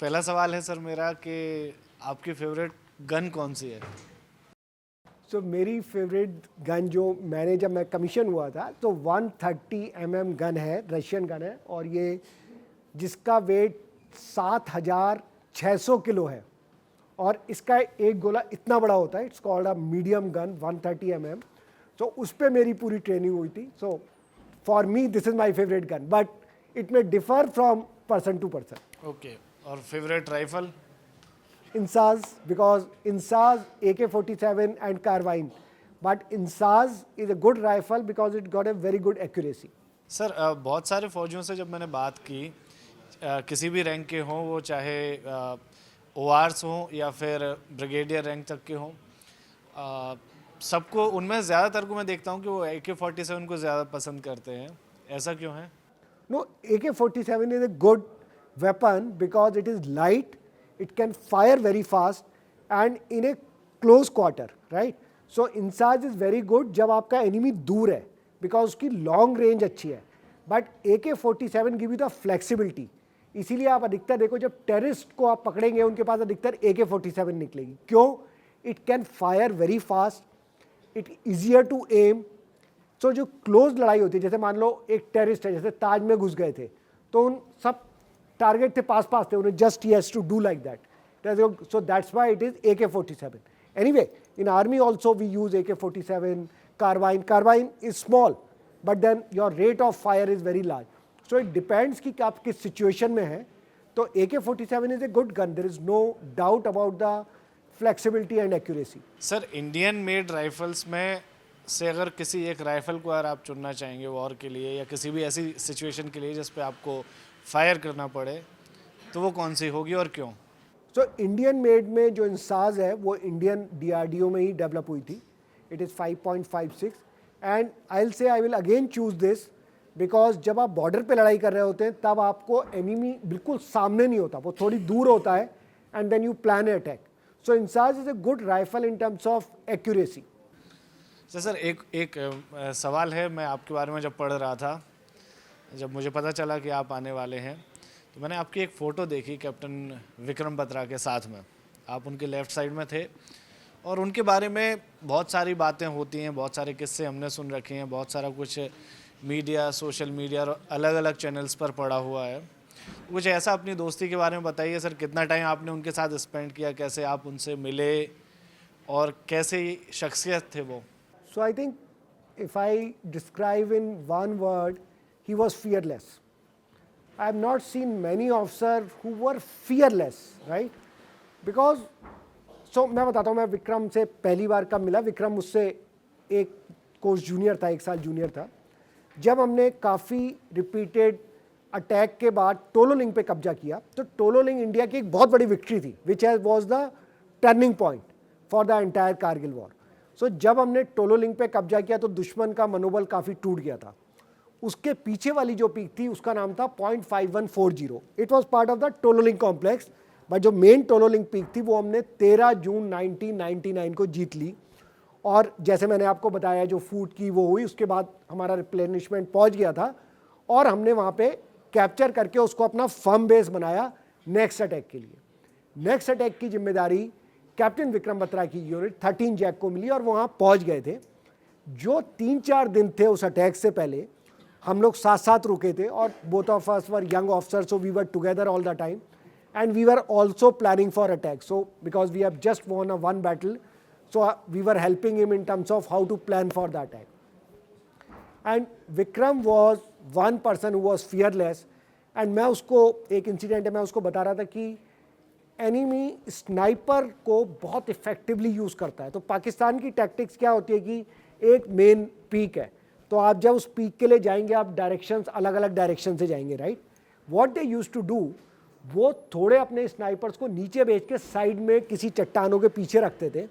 पहला सवाल है सर मेरा कि आपकी फेवरेट गन कौन सी है? सो मेरी फेवरेट गन जो मैंने जब मैं कमीशन हुआ था तो 130 गन है, रशियन गन है, और ये जिसका वेट 7600 किलो है और इसका एक गोला इतना बड़ा होता है. It's called a medium gun 130 तो उस पर मेरी पूरी ट्रेनिंग हुई थी. So for me this is my favourite gun, but it may differ from person to person. Okay. और favourite rifle? Insaz, because Insaz AK-47 and carbine, but Insaz is a good rifle because it got a very good accuracy. Sir बहुत सारे फौजियों से जब मैंने बात की, किसी भी रैंक के हों, वो चाहे ORs हों या फिर ब्रिगेडियर रैंक तक के हों, सबको उनमें ज़्यादातर को मैं देखता हूँ कि वो AK-47 को ज़्यादा पसंद करते हैं. ऐसा क्यों है? No, AK-47 is a good weapon because it is light, it can fire very fast and in a close quarter, right? So Insaz is very good जब आपका enemy दूर है because उसकी long range अच्छी है. But AK-47 give you the flexibility. इसीलिए आप अधिकतर देखो जब टेररिस्ट को आप पकड़ेंगे उनके पास अधिकतर AK-47 निकलेगी. क्यों? It can fire very fast, it easier to aim. So जो क्लोज लड़ाई होती है, जैसे मान लो एक टेररिस्ट है, जैसे ताज में घुस गए थे तो उन सब टारगेट थे पास थे, उन्हें जस्ट ही has to do like that. So that's why it is AK-47. Anyway in army also we use AK-47. Carbine is small but then your rate of fire is very large. So it depends कि आप किस situation में हैं. तो AK-47 is a good gun, there is no doubt about the flexibility and accuracy. Sir Indian made rifles में से अगर किसी एक राइफल को अगर आप चुनना चाहेंगे वॉर के लिए या किसी भी ऐसी सिचुएशन के लिए जिस पे आपको फायर करना पड़े, तो वो कौन सी होगी और क्यों? सो इंडियन मेड में जो इंसाज है वो इंडियन DRDO में ही डेवलप हुई थी. It is 5.56 and I will say I will again choose this because जब आप बॉर्डर पे लड़ाई कर रहे होते हैं तब आपको एनिमी बिल्कुल सामने नहीं होता, वो थोड़ी दूर होता है and then you plan a attack. So INSAS is a good rifle in terms of accuracy. Sir एक सवाल है. मैं आपके बारे में जब पढ़ रहा था, जब मुझे पता चला कि आप आने वाले हैं, तो मैंने आपकी एक फ़ोटो देखी कैप्टन विक्रम बत्रा के साथ में. आप उनके लेफ़्ट साइड में थे और उनके बारे में बहुत सारी बातें होती हैं, बहुत सारे किस्से हमने सुन रखे हैं, बहुत सारा कुछ मीडिया, सोशल मीडिया और अलग अलग चैनल्स पर पड़ा हुआ है. कुछ ऐसा अपनी दोस्ती के बारे में बताइए सर. कितना टाइम आपने उनके साथ स्पेंड किया, कैसे आप उनसे मिले और कैसे शख्सियत थे वो? So I think if I describe in one word, he was fearless. I have not seen many officers who were fearless, right? Because so मैं बताता हूँ, मैं विक्रम से पहली बार कब मिला. विक्रम मुझसे एक कोर्स जूनियर था, 1 साल जूनियर था. जब हमने काफ़ी रिपीटेड अटैक के बाद टोलोलिंग पे कब्जा किया, तो टोलोलिंग इंडिया की एक बहुत बड़ी विक्ट्री थी which was the turning point for the entire Kargil war. So जब हमने टोलोलिंग पे कब्जा किया तो दुश्मन का मनोबल काफ़ी टूट गया था. उसके पीछे वाली जो पीक थी उसका नाम था point 5140. It was part of the Tololing complex, but जो मेन टोलोलिंग पीक थी वो हमने 13 जून 1999 को जीत ली. और जैसे मैंने आपको बताया जो फूड की वो हुई, उसके बाद हमारा रिप्लेनिशमेंट पहुंच गया था और हमने वहाँ पे कैप्चर करके उसको अपना फर्म बेस बनाया नेक्स्ट अटैक के लिए. नेक्स्ट अटैक की जिम्मेदारी कैप्टन विक्रम बत्रा की यूनिट 13 जैक को मिली और वहाँ पहुँच गए थे. जो 3-4 दिन थे उस अटैक से पहले हम लोग साथ साथ रुके थे और both of us were young officer, so we were together all the time and we were also planning for attack. So because we have just won a one battle, so we were helping him in terms of how to plan for the attack. And Vikram was one person who was fearless. and मैं उसको एक incident है, मैं उसको बता रहा था कि एनिमी स्नाइपर को बहुत इफेक्टिवली यूज़ करता है. तो पाकिस्तान की टैक्टिक्स क्या होती है कि एक मेन पीक है, तो आप जब उस पीक के लिए जाएंगे आप डायरेक्शंस अलग अलग डायरेक्शन से जाएंगे, right. What they use to do, वो थोड़े अपने स्नाइपर्स को नीचे भेज के साइड में किसी चट्टानों के पीछे रखते थे.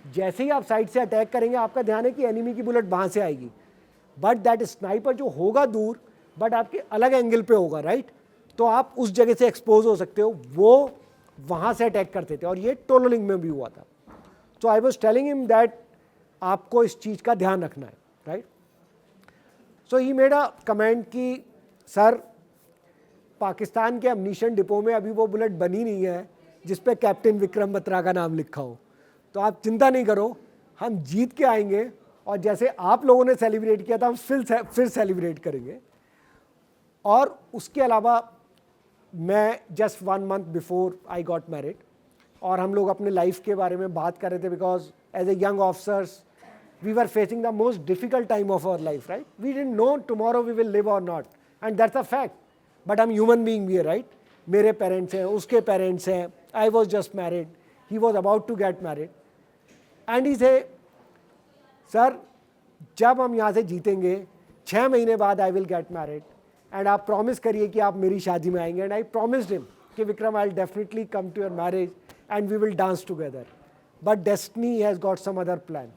जैसे ही आप साइड से अटैक करेंगे आपका ध्यान है कि एनिमी की बुलेट वहाँ से आएगी, बट दैट स्नाइपर जो होगा दूर बट आपके अलग एंगल पे होगा, राइट. तो आप उस जगह से एक्सपोज हो सकते हो. वो वहाँ से अटैक करते थे और ये टोलोलिंग में भी हुआ था. So I was telling him that आपको इस चीज़ का ध्यान रखना है, right. So he made a comment कि सर पाकिस्तान के अमनीशन डिपो में अभी वो बुलेट बनी नहीं है जिस पे कैप्टन विक्रम बत्रा का नाम लिखा हो। तो आप चिंता नहीं करो, हम जीत के आएंगे और जैसे आप लोगों ने सेलिब्रेट किया था हम फिर सेलिब्रेट करेंगे। और उसके अलावा मैं just 1 month before I got married और हम लोग अपने लाइफ के बारे में बात कर रहे थे, because as a young officers we were facing the most difficult time of our life, right? We didn't know tomorrow we will live or not, and that's a fact. But I'm human being भी है, right? मेरे parents हैं, उसके parents हैं, I was just married, he was about to get married, and he say, sir जब हम यहाँ से जीतेंगे 6 महीने बाद I will get married, and आप प्रॉमिस करिए कि आप मेरी शादी में आएंगे। And I promised him कि Vikram I'll definitely come to your marriage and we will dance together. But destiny has got some other plan.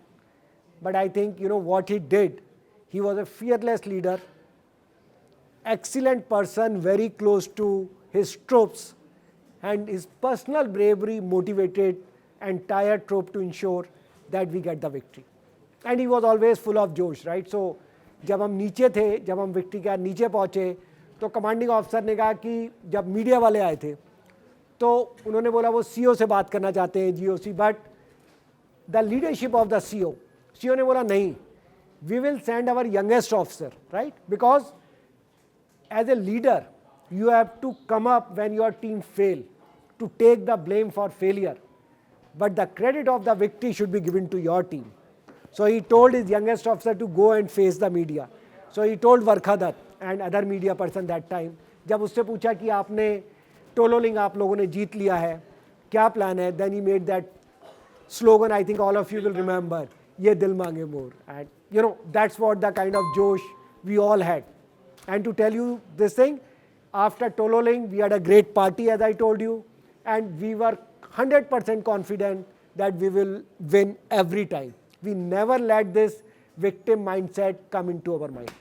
But I think, you know, what he did, he was a fearless leader, excellent person, very close to his troops, and his personal bravery motivated entire troop to ensure that we get the victory. And he was always full of josh, right? So जब हम नीचे थे, जब हम victory के नीचे पहुँचे तो कमांडिंग ऑफिसर ने कहा कि जब मीडिया वाले आए थे तो उन्होंने बोला वो सीओ से बात करना चाहते हैं, GOC, but the leadership of the CO ने बोला नहीं, we will send our youngest officer, right? Because as a leader you have to come up when your team fail, to take the blame for failure, but the credit of the victory should be given to your team. So he told his youngest officer to go and face the media. So he told Varkha Dutt and other media person that time, जब उससे पूछा कि आपने टोलोलिंग आप लोगों ने जीत लिया है, क्या प्लान है, then he made that slogan, I think all of you will remember, ये दिल मांगे मोर. And you know, that's what the kind of josh we all had. And to tell you this thing, after Tololing, we had a great party, as I told you, and we were 100% confident that we will win every time. We never let this victim mindset come into our mind.